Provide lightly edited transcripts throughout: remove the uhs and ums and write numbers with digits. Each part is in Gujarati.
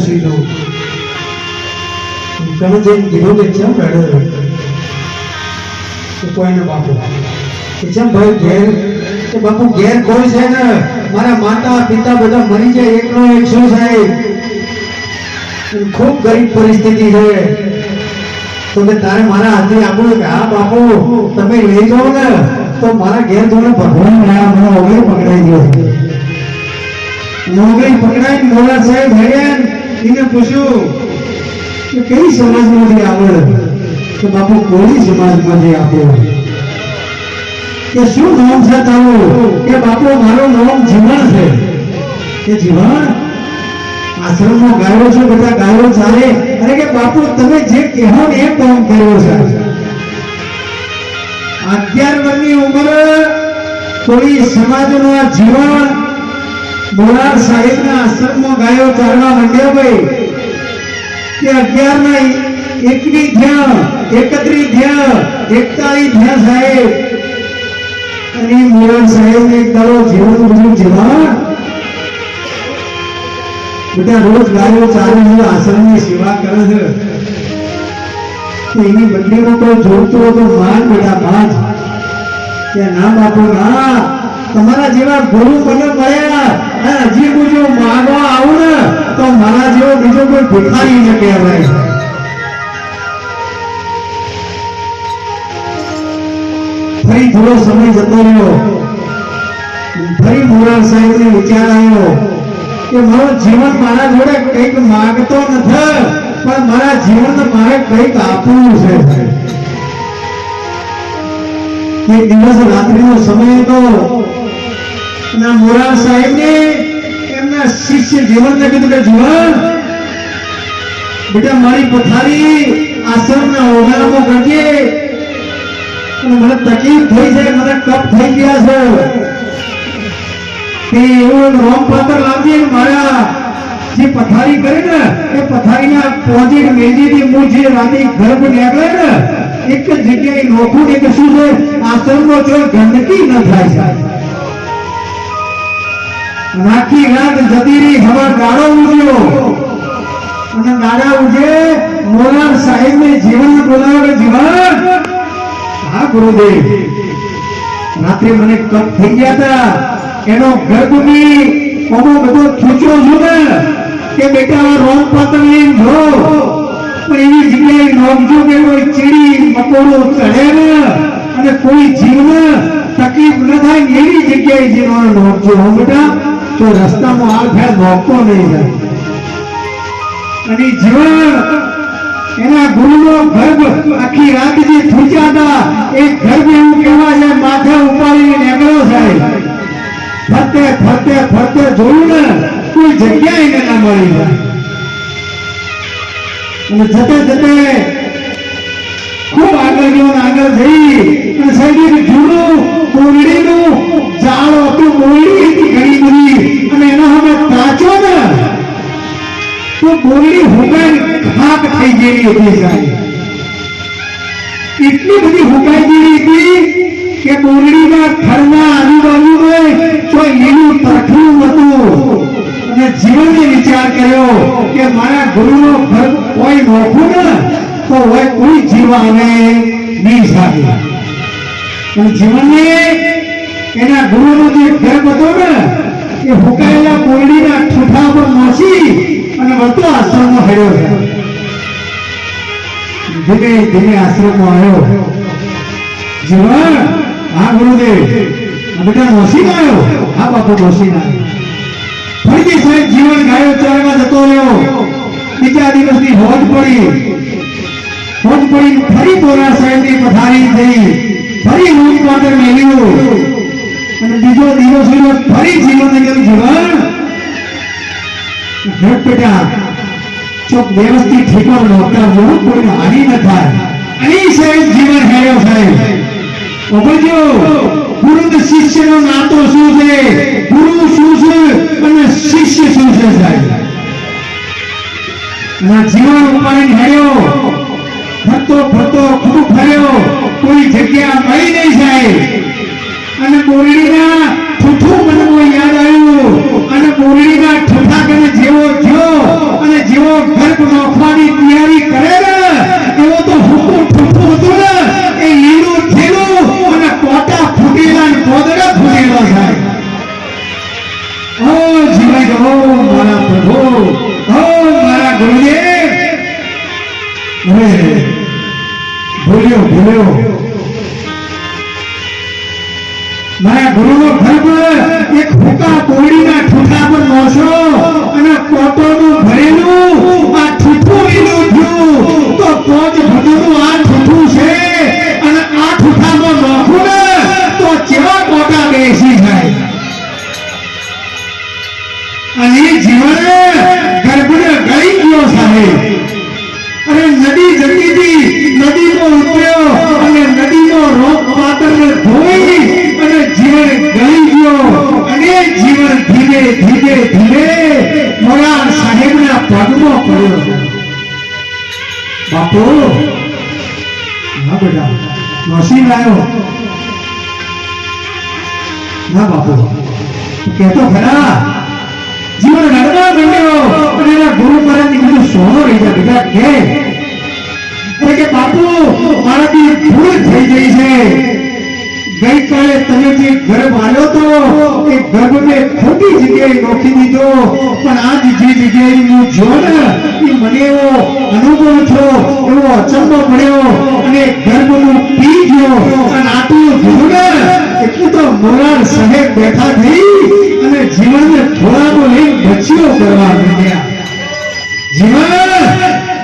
પૂછી લઉં. તમે જેમ કીધું કે કેમ રડે તો કોઈને બાપુ કે જેમ ભાઈ ઘેર કે બાપુ ઘેર કોઈ છે ને મારા માતા પિતા બધા મરી જાય એકનો એક શું સાહેબ ખૂબ ગરીબ પરિસ્થિતિ છે તો કે તારે મારા હાથે આપવું કે હા બાપુ તમે લઈ જાઓ ને તો મારા ઘેર જોડે ભગવાન મને ઓગળી પકડાઈ ગયો ઓગળી પકડાઈ મોરા સાહેબ હેડ્યા એને પૂછ્યું કે કઈ સમાજમાંથી આવડે કે બાપુ કોઈ સમાજમાંથી આપો કે શું નામ છે તારું કે બાપુ મારું નામ જીવન છે કે જીવન આશ્રમમાં ગાયો છે બધા ગાયો ચાલે અરે કે બાપુ તમે જે કહેવો ને એ કામ કર્યો છે 11 વર્ષની ઉંમરે કોઈ સમાજનો આ જીવન મોરાર સાહેબના આશ્રમમાં ગાયો ચારવા માંડ્યો ભાઈ કે 11 નહીં 21 થયા 31 થયા 41 થયા સાહેબ અને મોરાર સાહેબને એક દાડો જીવન બધું જીવન બધા રોજ ગાયો ચારે છે આશ્રમની સેવા કરે છે તો એની બદલીમાં કોઈ જોડતું હોય તો માન બેટા માન કે ના બાપુ ના તમારા જેવા ગુરુ મને મળ્યા અને હજી હું જો માગવા આવું ને તો મારા જેવો બીજો કોઈ ભિખારી ન કહેવાય. ફરી થોડો સમય જતો રહ્યો ફરી મોરાર સાહેબને વિચાર આવ્યો કે મારું જીવન મારા જોડે કંઈક માંગતો નથી પણ મારા જીવનને મારે કંઈક આપવું છે. એક દિવસ રાત્રિનો સમય હતો અને મોરાર સાહેબને એમના શિષ્ય જીવનને કીધું કે જીવન બેટા મારી પથારી આશ્રમના ઓગાળામાં કરજે અને મને તકલીફ થઈ છે મને કફ થઈ ગયા છે કે એવું રોમપાત્ર લાવજે મારા જે પથારી કરે ને એ પથારીના પોઝિટ મેજીથી મૂળ જે રાતે ગર્ભ નીકળે ને એક જ જગ્યાએ નોખું ને કે શું છે આશ્રમનો જો ગંદકી ન થાય છે. આખી રાત જતી રહી હવા ગાળો ઉજ્યો અને દાડા ઉજે મોરાર સાહેબને જીવન બોલાવે જીવન હા ગુરુદેવ રાત્રે મને કફ થઈ ગયા હતા એનો ગર્ભની કોમો બધો ખૂચ્યો છું ને કે બેટા રોમ પાત્ર લઈને જો પણ એવી જગ્યાએ નોખજો કે કોઈ ચીડી મકોડો ચડે ને અને કોઈ જીવને તકલીફ ન થાય એવી જગ્યાએ જીવન નોખજો હો બેટા તો રસ્તામાં હાલ ફેર નોખતો નહીં જાય. અને જીવન એના ગુરુનો ગર્ભ આખી રાત જે થૂચ્યા હતા એ ગર્ભ એવું કહેવા છે માથે ઉપાડીને નીકળ્યો સાહેબ ફરતે ફરતે ફરતે જોયું ને કોઈ જગ્યા એને ના મળી જાય અને જતે જતે ખૂબ આગળ ગયો આગળ જઈ અને સાહેબ જૂનું કોરડીનું ઝાડ હતું મોરડી હતી ઘણી બધી અને એના હવે કાચો ને તો મોરડી હુકાઈ ખાક થઈ ગયેલી હતી સાહેબ એટલી બધી હુકાઈ ગયેલી હતી કે મોરડીના થડના આજુબાજુમાં તો એનું તરખું હતું અને જીવને વિચાર કર્યો કે મારા ગુરુનો ઘર કોઈ નોખું ને તો હોય કોઈ જીવ આવે નહીં સાહેબ. અને જીવનને એના ગુરુનો જે ઘર હતો ને એ હુકાયેલા મોરડીના ઠૂઠા પર નોસી અને વળતો આશ્રમમાં હેડ્યો છે. ધીમે ધીમે આશ્રમમાં આવ્યો જીવન હા ગુરુદેવ બેટા નોસી આવ્યો હા બાપુ નોસી આવ્યો. ફરીથી સાહેબ જીવન ગાયો ચારવા જતો રહ્યો. બીજા દિવસની હોજ પડી ફરી મોરાર સાહેબની પથારી થઈ ફરી રૂમ પાત્ર મેળ્યું અને બીજો દિવસ ફરી જીવનને કહ્યું જીવન ઘટ બેટા ચોક વ્યવસ્થિત ઠેકાણ નહોતા જોવું કોઈને હાનિ ન થાય. અહીં સાહેબ જીવન હેર્યો સાહેબ ઓગળજો ગુરુ અને શિષ્યનો નાતો શું છે ગુરુ શું છે અને શિષ્ય શું છે સાહેબ. અને જીવન ઉપાડીને હેર્યો ફરતો ફરતો ખૂબ ફર્યો કોઈ જગ્યા મળી નહીં સાહેબ અને મોરડીના ઠૂઠું મનમાં યાદ આવ્યું અને મોરડીના ઠઠા કરે જેવો જો અને જેવો અરે ભૂલ્યો ભૂલ્યો મારા ગુરુનો ગર્ભ એક હુકા કોળીના ઠૂઠા પર નોશો અને કોટોનું ભરેલું આ ઠૂઠું લીલું થયું તો પોચ ભગનું આ ઠૂઠું છે અને આ ઠૂઠામાં નોખું ને તો કેવા કોટા બેસી જાય અને જીવન ગર્ભને ગળી ગયો સાહેબ અરે નદી જતી હતી નદીમાં ઉતર્યો અને નદીનો રોગ પાતરને ધોઈ અને જીવન ગળી ગયો અને જીવન ધીરે ધીરે ધીરે મોરાર સાહેબના પગમાં પડ્યો બાપુ ના બેટા નસીબ આવ્યો ના બાપુ કહેતો ખરા જીવન રડવા માંડ્યો અને એના ગુરુ મહારાજની બધું સોનો રહી જાય બેટા કે બાપુ મારાથી ભૂલ થઈ ગઈ છે ગઈકાલે તમે જે ગર્ભ આવ્યો તો એ ગર્ભને ખોટી જગ્યાએ નોખી દીધો પણ આજ જે જગ્યાએ હું જો ને એ મને એવો અનુભવ થયો એવો અચંબો પડ્યો અને ગર્ભનું પી ગયો અને આટલું જોયું ને એટલે તો મોરાર સાહેબ બેઠા થઈ અને જીવનને થોડાનો લઈને બચીઓ કરવા માંડ્યા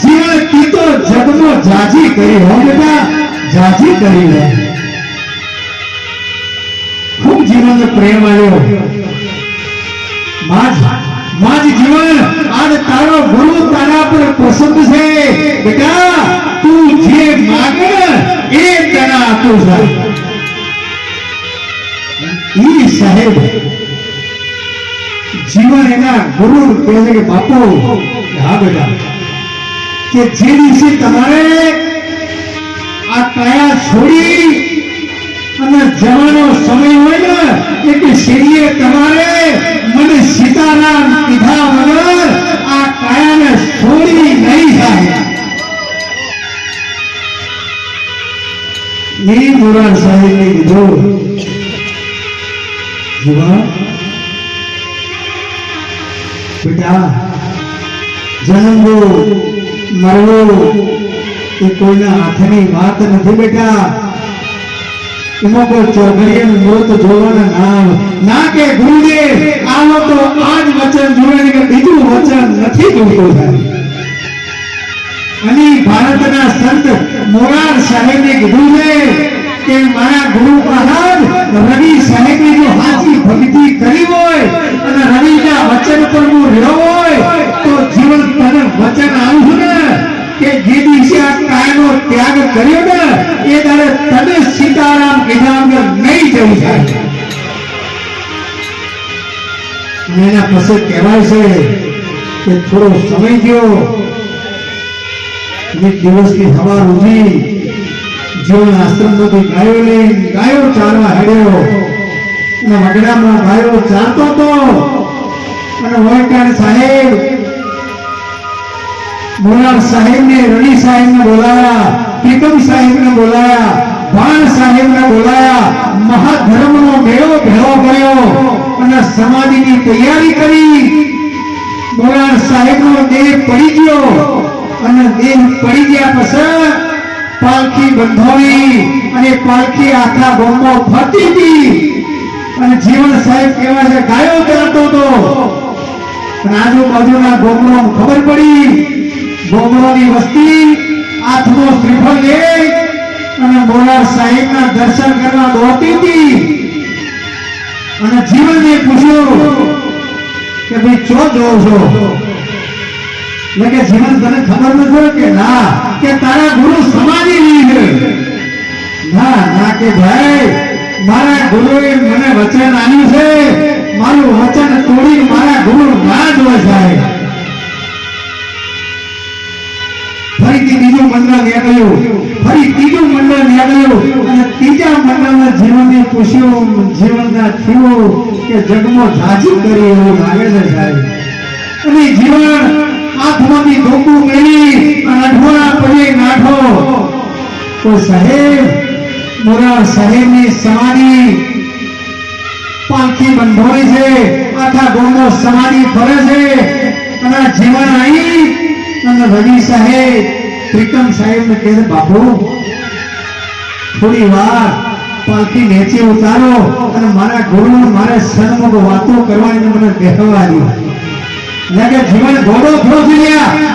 જીવન પીતો જગમાં જાજી કરી હો બેટા જાજી કરી લે ખૂબ જીવનને પ્રેમ આવ્યો માજ જીવન આજ તારો ગુરુ તારા પર પસંદ છે બેટા તું જે માગે એ તને આપું છું ઈ સાહેબ જીવન એના ગુરુ કહે છે કે બાપુ હા બેટા કે જે દિવસે તમારે આ કાયા છોડી અને જવાનો સમય હોય ને એટલે શરીરે તમારે મને સીતારામ કીધા વગર આ કાયાને છોડી નહીં જાય એ મોરાર સાહેબને કીધું જીવન બેટા જન્મવો મરવો એ કોઈના હાથની વાત નથી બેટા એમાં કોઈ ચોઘડિયાનું મોત જોવાના ના કે ગુરુદેવ આવો તો આજ વચન જોડે કે બીજું વચન નથી જોઈતું થાય અને ભારતના સંત મોરાર સાહેબને કીધું છે કે મારા ગુરુ મહારાજ રવિ સાહેબની જો હાથી ભક્તિ કરી હોય અને રવિના વચન પર હું રહ્યો હોય તો જીવન તને વચન આવ્યું ને કે જે દિવસે આ કાયનો ત્યાગ કર્યો ને એ દાડે તને સીતારામ કીધા વગર નહીં જવું થાય અને એના પછી કહેવાય છે કે થોડો સમય ગયો એક દિવસની સવાર ઉઠી જીવન આશ્રમમાંથી ગાયો ચારવા હેડ્યો અને વગડામાં ગાયો ચારતો હતો અને વળકાણ સાહેબ મોરાર સાહેબને રવિ સાહેબને બોલાયા પ્રીતમ સાહેબને બોલાયા ભાણ સાહેબને બોલાયા મહાધર્મનો મેળો ભેળો કર્યો અને સમાધિની તૈયારી કરી મોરાર સાહેબનો દેહ પડી ગયો અને દેહ પડી ગયા પછી પાલખી બંધાવી અને પાલખી આખા ગામમાં ફરતી હતી અને જીવન સાહેબ કેવા છે ગાયો ચાલતો હતો અને આજુબાજુના ગામમાં ખબર પડી ગામની વસ્તી હાથમાં શ્રીફળ લઈ અને મોરાર સાહેબના દર્શન કરવા દોડતી હતી અને જીવનને પૂછ્યું કે ભાઈ ચો જોવો છો એટલે કે જીવન તને ખબર નથી કે ના કે તારા ગુરુ સમાધિ નહીં છે ના કે ભાઈ મારા ગુરુએ મને વચન આપ્યું છે મારું વચન તોડી મારા ગુરુ ના જોવે સાહેબ ફરીથી બીજું મંડળ નીકળ્યું ફરી ત્રીજું મંડળ નીકળ્યું અને ત્રીજા મંડળના જીવનને પૂછ્યું જીવનના થયું કે જગમાં ઝાઝી કરી એવું લાગે છે સાહેબ અને જીવન હાથમાંથી ધોકું મેળી અને અઢવાડા પગે નાઠો તો સાહેબ મોરાર સાહેબની સમાધિ પાલખી બંધોઈ છે આખા ગામમાં સમાધિ ફરે છે અને જીવન આવી અને રવિ સાહેબ પ્રીતમ સાહેબ ને કહે બાપુ થોડી વાર પાલખી નીચે ઉતારો અને મારા ગુરુ મારે સન્મુખ વાતો કરવાની મને બેહવા દો. લાગે જીવન ઘોડો થયો છે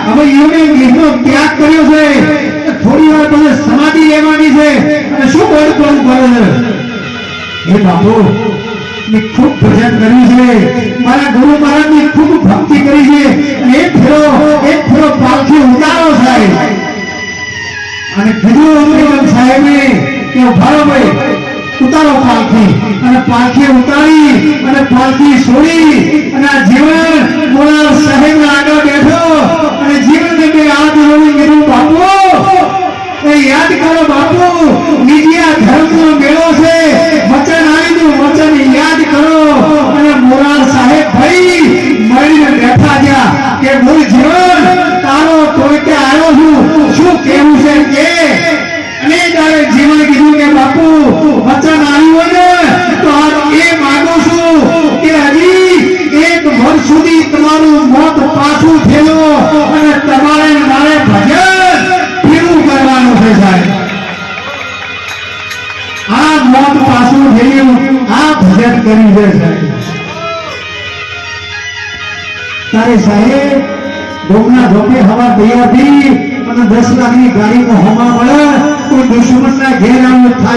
હવે યોગે નિર્ણય ત્યાગ કર્યો છે થોડી વાર પછી સમાધિ લેવાની છે અને શું બોલ કરવું પડે છે. એ બાપુ મેં ખૂબ ભજન કર્યું છે મારા ગુરુ મહારાજની ખૂબ ભક્તિ કરી છે અને એક ફેરો પાલખી ઉતારો સાહેબ. અને કીધું પ્રીતમ સાહેબે કે ભારો ભાઈ ઉતારો પાલખી અને પાલખી ઉતારી અને પાલખી છોડી અને આ જીવન મોરાર સાહેબ આગળ બેઠો અને જીવન ને બે હાથ જોડી કીધું બાપુ એ યાદ કરો બાપુ નિજિયા ધર્મનો મેળો છે વચન આવીનું વચન યાદ કરો અને મોરાર સાહેબ ભાઈ મળીને બેઠા ગયા કે બોલ જીવન તારો તોડકે આવ્યો છું શું કેવું છે કે અને ત્યારે જીવન કીધું કે બાપુ વચન આવ્યું ને તો આ એ માંગુ છું કે હજી એક વર્ષ સુધી તમારું મોત પાછું થયેલો અને તમારે મારે ભજન પૂરું કરવાનું છે સાહેબ. આ મોત પાછું થયેલું આ ભજન કર્યું છે સાહેબ. તારે સાહેબ ડોકના ધોપે હવા દયાથી અને 10 લાખની ગાડીમાં હમા મળે કોઈ દુશ્મનના ઘેર આવું થાય